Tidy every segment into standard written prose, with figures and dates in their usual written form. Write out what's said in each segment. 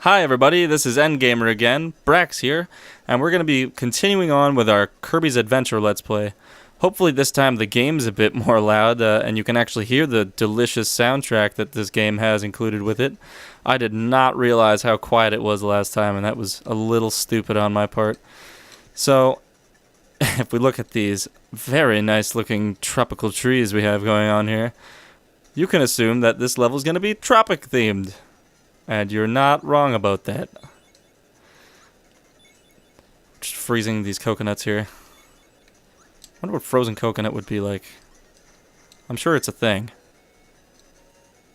Hi everybody, this is NGamer again, Brax here, and we're going to be continuing on with our Kirby's Adventure Let's Play. Hopefully this time the game's a bit more loud, and you can actually hear the delicious soundtrack that this game has included with it. I did not realize how quiet it was last time, and that was a little stupid on my part. So, if we look at these very nice looking tropical trees we have going on here, you can assume that this level is going to be tropic themed. And you're not wrong about that. Just freezing these coconuts here. I wonder what frozen coconut would be like. I'm sure it's a thing.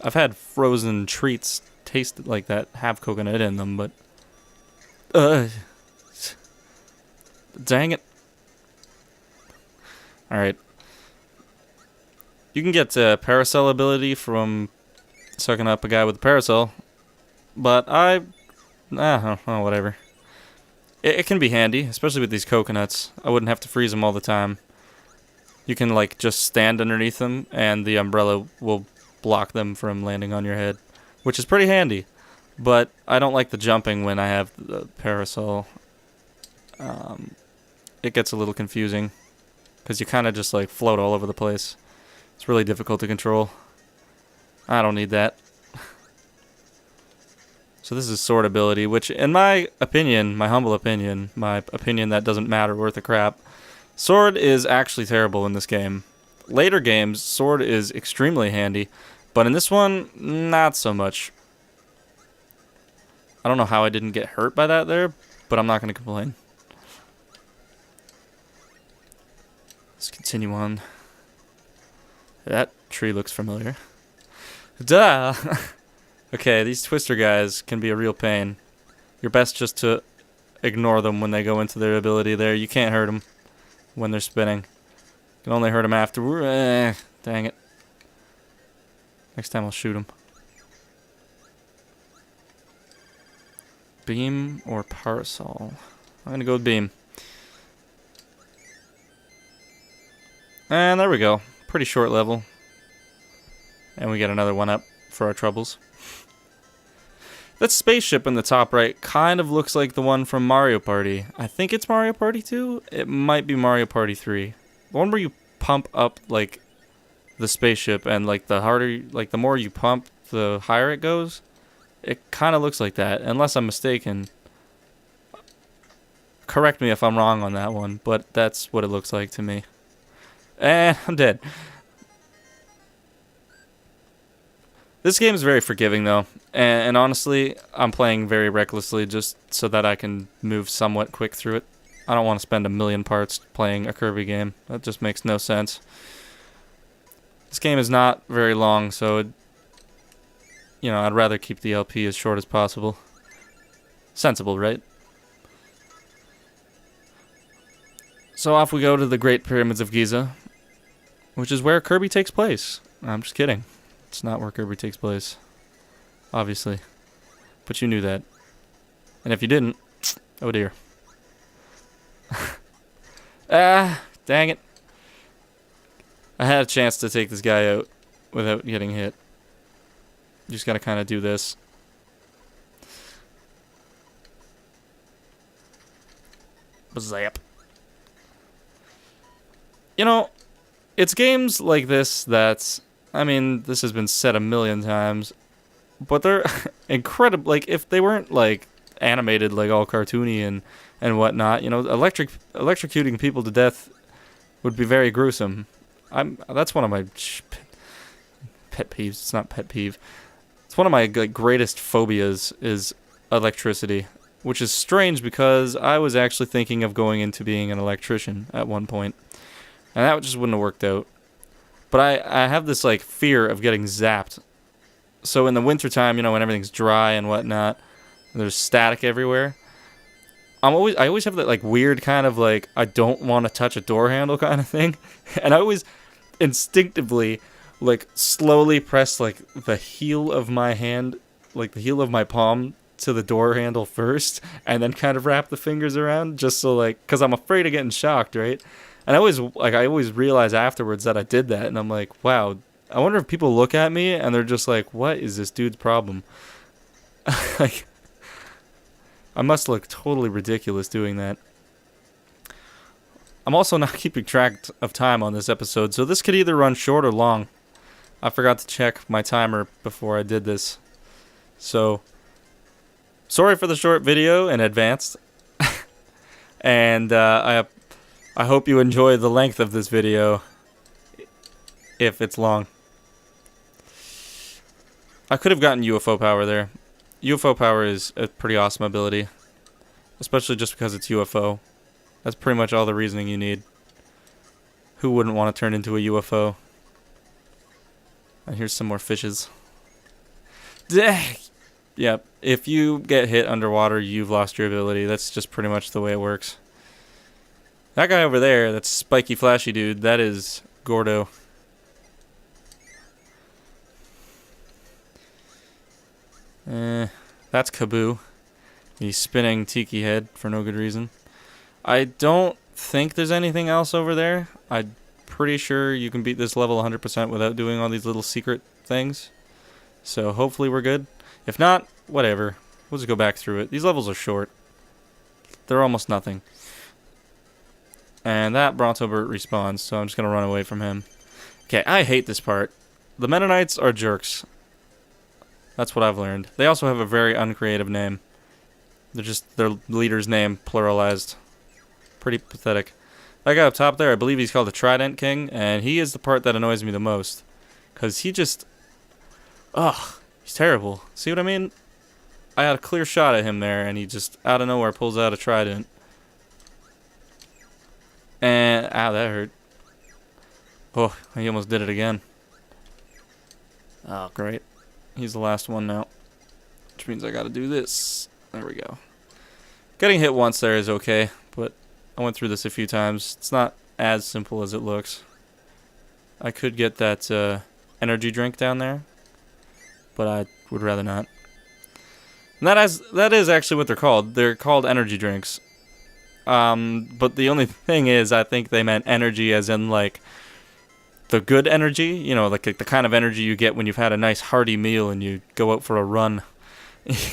I've had frozen treats taste like that have coconut in them, but... dang it. Alright. You can get parasol ability from sucking up a guy with a parasol. But whatever. It can be handy, especially with these coconuts. I wouldn't have to freeze them all the time. You can, like, just stand underneath them, and the umbrella will block them from landing on your head, which is pretty handy. But I don't like the jumping when I have the parasol. It gets a little confusing, because you kind of just, like, float all over the place. It's really difficult to control. I don't need that. So this is sword ability, which in my opinion, my humble opinion, my opinion that doesn't matter worth a crap, sword is actually terrible in this game. Later games, sword is extremely handy, but in this one, not so much. I don't know how I didn't get hurt by that there, but I'm not going to complain. Let's continue on. That tree looks familiar. Duh! Okay, these twister guys can be a real pain. You're best just to ignore them when they go into their ability there. You can't hurt them when they're spinning. You can only hurt them after. Dang it. Next time I'll shoot them. Beam or parasol? I'm gonna go with beam. And there we go. Pretty short level. And we get another one up for our troubles. That spaceship in the top right kind of looks like the one from Mario Party. I think it's Mario Party 2. It might be Mario Party 3. The one where you pump up, like, the spaceship and, like, the harder, like, the more you pump, the higher it goes. It kind of looks like that, unless I'm mistaken. Correct me if I'm wrong on that one, but that's what it looks like to me. And I'm dead. This game is very forgiving, though, and honestly, I'm playing very recklessly just so that I can move somewhat quick through it. I don't want to spend a million parts playing a Kirby game. That just makes no sense. This game is not very long, so, I'd rather keep the LP as short as possible. Sensible, right? So off we go to the Great Pyramids of Giza, which is where Kirby takes place. I'm just kidding. It's not where Kirby takes place, obviously, but you knew that, and if you didn't, oh dear. Dang it. I had a chance to take this guy out without getting hit. You just gotta kind of do this. Zap. It's games like this that's, I mean, this has been said a million times, but they're incredible. Like, if they weren't, like, animated, like, all cartoony and whatnot, electrocuting people to death would be very gruesome. That's one of my pet peeves. It's not pet peeve. It's one of my, like, greatest phobias is electricity, which is strange because I was actually thinking of going into being an electrician at one point, and that just wouldn't have worked out. But I have this, like, fear of getting zapped. So in the wintertime, when everything's dry and whatnot, and there's static everywhere, I always have that, like, weird kind of, like, I don't want to touch a door handle kind of thing. And I always instinctively, like, slowly press, like, the heel of my hand, like, the heel of my palm to the door handle first, and then kind of wrap the fingers around, just so, like, because I'm afraid of getting shocked, right? And I always realize afterwards that I did that, and I'm like, wow, I wonder if people look at me and they're just like, what is this dude's problem? Like, I must look totally ridiculous doing that. I'm also not keeping track of time on this episode, so this could either run short or long. I forgot to check my timer before I did this. So, sorry for the short video in advance. And I hope you enjoy the length of this video, if it's long. I could have gotten UFO power there. UFO power is a pretty awesome ability, especially just because it's UFO. That's pretty much all the reasoning you need. Who wouldn't want to turn into a UFO? And here's some more fishes. Yep, if you get hit underwater, you've lost your ability. That's just pretty much the way it works. That guy over there, that spiky flashy dude, that is Gordo. That's Kaboo. He's spinning Tiki Head for no good reason. I don't think there's anything else over there. I'm pretty sure you can beat this level 100% without doing all these little secret things. So hopefully we're good. If not, whatever. We'll just go back through it. These levels are short. They're almost nothing. And that Brontobert respawns, so I'm just going to run away from him. Okay, I hate this part. The Mennonites are jerks. That's what I've learned. They also have a very uncreative name. They're just their leader's name pluralized. Pretty pathetic. That guy up top there, I believe he's called the Trident King, and he is the part that annoys me the most. Because he just... Ugh, he's terrible. See what I mean? I had a clear shot at him there, and he just, out of nowhere, pulls out a trident. And, ow, that hurt. Oh, he almost did it again. Oh, great. He's the last one now. Which means I gotta do this. There we go. Getting hit once there is okay, but I went through this a few times. It's not as simple as it looks. I could get that energy drink down there, but I would rather not. And that is actually what they're called. They're called energy drinks. But the only thing is, I think they meant energy as in, like, the good energy. You know, like the kind of energy you get when you've had a nice hearty meal and you go out for a run.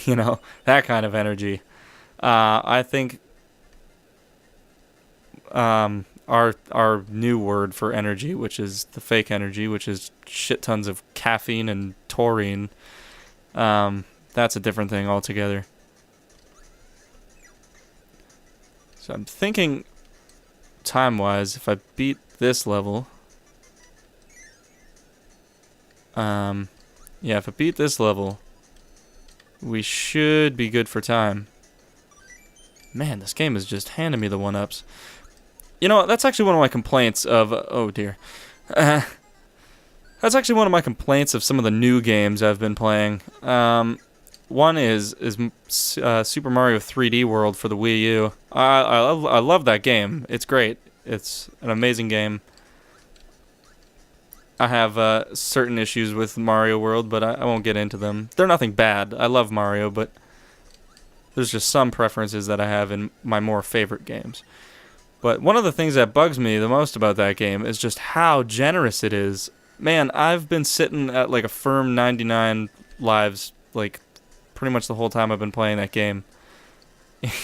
You know, that kind of energy. I think our new word for energy, which is the fake energy, which is shit tons of caffeine and taurine, that's a different thing altogether. So I'm thinking, time-wise, if I beat this level, yeah, if I beat this level, we should be good for time. Man, this game is just handing me the one-ups. You know, that's actually one of my complaints of... oh, dear. That's actually one of my complaints of some of the new games I've been playing. One is Super Mario 3D World for the Wii U. I love that game. It's great. It's an amazing game. I have certain issues with Mario World, but I won't get into them. They're nothing bad. I love Mario, but there's just some preferences that I have in my more favorite games. But one of the things that bugs me the most about that game is just how generous it is. Man, I've been sitting at like a firm 99 lives, like pretty much the whole time I've been playing that game.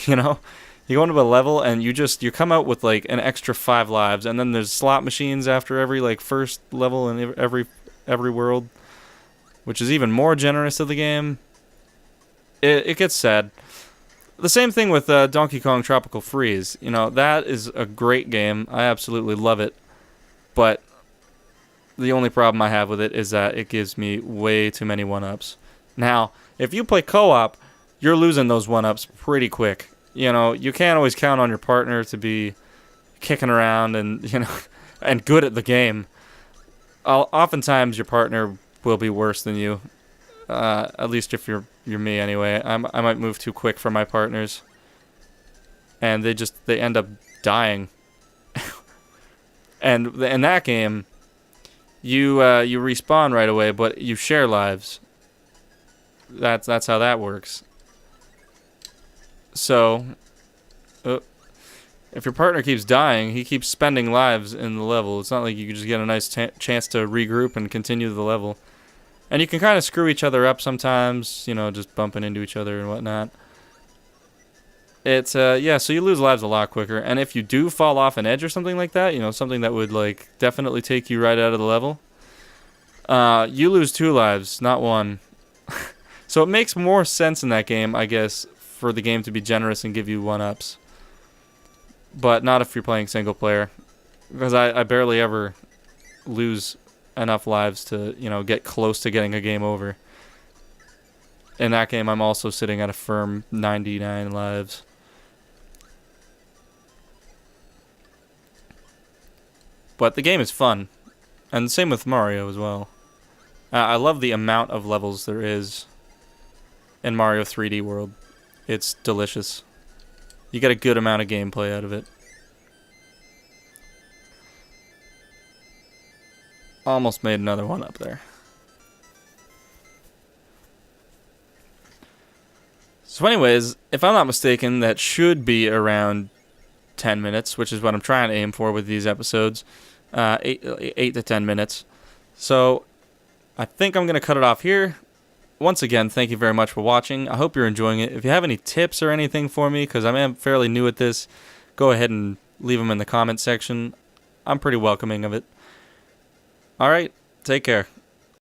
You know, you go into a level and you come out with like an extra 5 lives, and then there's slot machines after every like first level and every world, which is even more generous of the game. It gets sad. The same thing with Donkey Kong Tropical Freeze. You know, that is a great game. I absolutely love it. But the only problem I have with it is that it gives me way too many one-ups. Now, if you play co-op, you're losing those one-ups pretty quick. You know, you can't always count on your partner to be kicking around and, you know, and good at the game. Oftentimes, your partner will be worse than you. At least if you're me anyway. I might move too quick for my partners, and they end up dying. And in that game, you respawn right away, but you share lives. That's how that works. So, if your partner keeps dying, he keeps spending lives in the level. It's not like you can just get a nice chance to regroup and continue the level. And you can kind of screw each other up sometimes, you know, just bumping into each other and whatnot. It's yeah, so you lose lives a lot quicker, and if you do fall off an edge or something like that, you know, something that would like definitely take you right out of the level, you lose 2 lives, not 1. So it makes more sense in that game, I guess, for the game to be generous and give you 1-ups. But not if you're playing single player, because I barely ever lose enough lives to, you know, get close to getting a game over. In that game, I'm also sitting at a firm 99 lives. But the game is fun, and same with Mario as well. I love the amount of levels there is in Mario 3D World. It's delicious. You get a good amount of gameplay out of it. Almost made another one up there. So anyways, if I'm not mistaken, that should be around 10 minutes, which is what I'm trying to aim for with these episodes. 8 to 10 minutes. So I think I'm going to cut it off here. Once again, thank you very much for watching. I hope you're enjoying it. If you have any tips or anything for me, because I am fairly new at this, go ahead and leave them in the comment section. I'm pretty welcoming of it. Alright, take care.